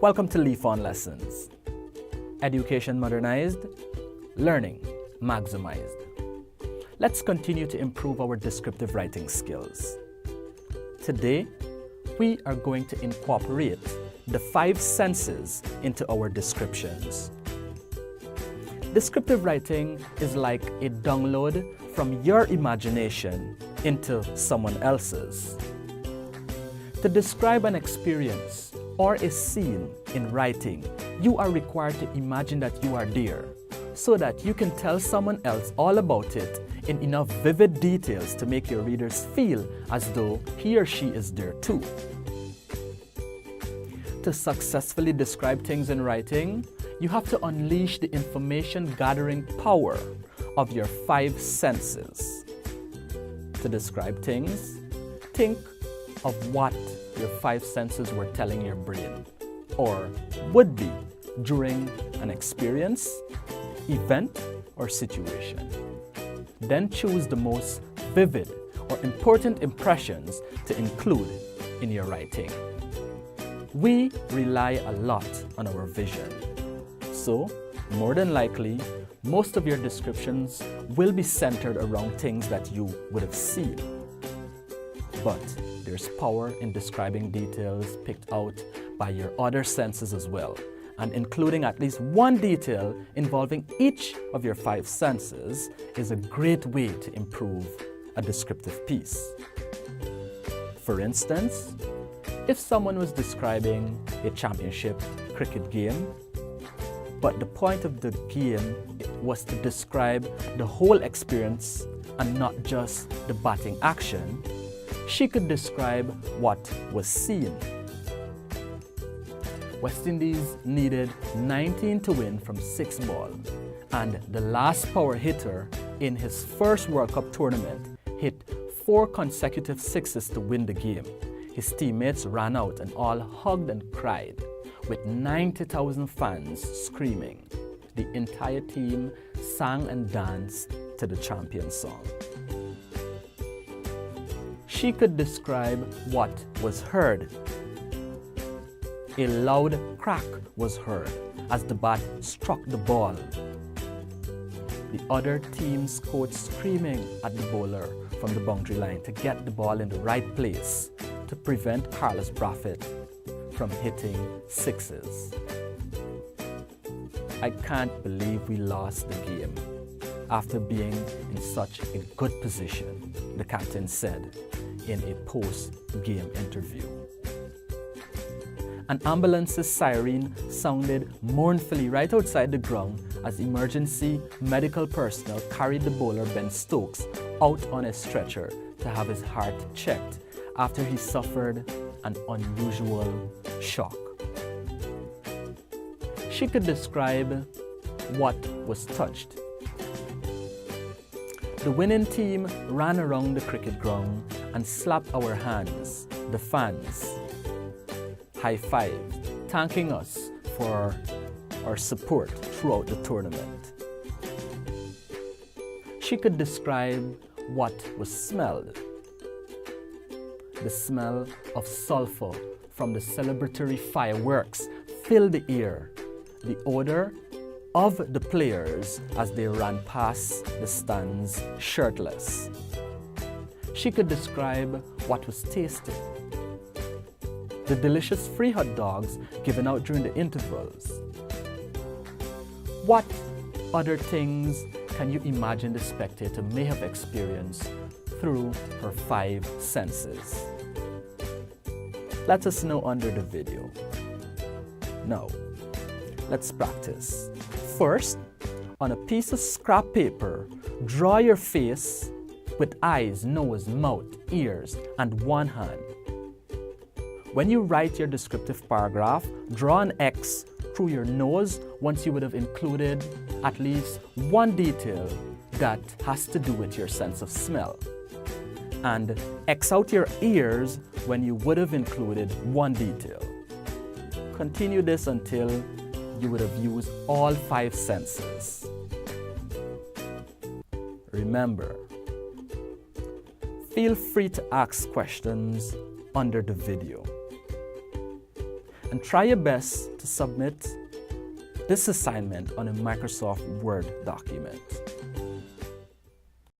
Welcome to Leaf On Lessons. Education modernized, learning maximized. Let's continue to improve our descriptive writing skills. Today, we are going to incorporate the 5 senses into our descriptions. Descriptive writing is like a download from your imagination into someone else's. To describe an experience or a scene in writing, you are required to imagine that you are there so that you can tell someone else all about it in enough vivid details to make your readers feel as though he or she is there too. To successfully describe things in writing, you have to unleash the information gathering power of your 5 senses. To describe things, think of what your 5 senses were telling your brain, or would be during an experience, event, or situation. Then choose the most vivid or important impressions to include in your writing. We rely a lot on our vision. So, more than likely, most of your descriptions will be centered around things that you would have seen. But there's power in describing details picked out by your other senses as well, and including at least one detail involving each of your 5 senses is a great way to improve a descriptive piece. For instance, if someone was describing a championship cricket game, but the point of the game was to describe the whole experience and not just the batting action, she could describe what was seen. West Indies needed 19 to win from 6 ball, and the last power hitter in his first World Cup tournament hit 4 consecutive sixes to win the game. His teammates ran out and all hugged and cried, with 90,000 fans screaming. The entire team sang and danced to the champion song. She could describe what was heard. A loud crack was heard as the bat struck the ball. The other team's coach screaming at the bowler from the boundary line to get the ball in the right place to prevent Carlos Brathwaite from hitting sixes. I can't believe we lost the game after being in such a good position, the captain said in a post-game interview. An ambulance's siren sounded mournfully right outside the ground as emergency medical personnel carried the bowler Ben Stokes out on a stretcher to have his heart checked after he suffered an unusual shock. She could describe what was touched. The winning team ran around the cricket ground and slapped our hands, the fans, high-fived, thanking us for our support throughout the tournament. She could describe what was smelled. The smell of sulfur from the celebratory fireworks filled the air. The odor of the players as they ran past the stands shirtless. She could describe what was tasted. The delicious free hot dogs given out during the intervals. What other things can you imagine the spectator may have experienced through her 5 senses? Let us know under the video. Now, let's practice. First, on a piece of scrap paper, draw your face with eyes, nose, mouth, ears, and one hand. When you write your descriptive paragraph, draw an X through your nose once you would have included at least one detail that has to do with your sense of smell. And X out your ears when you would have included one detail. Continue this until you would have used all 5 senses. Remember, feel free to ask questions under the video. and try your best to submit this assignment on a Microsoft Word document.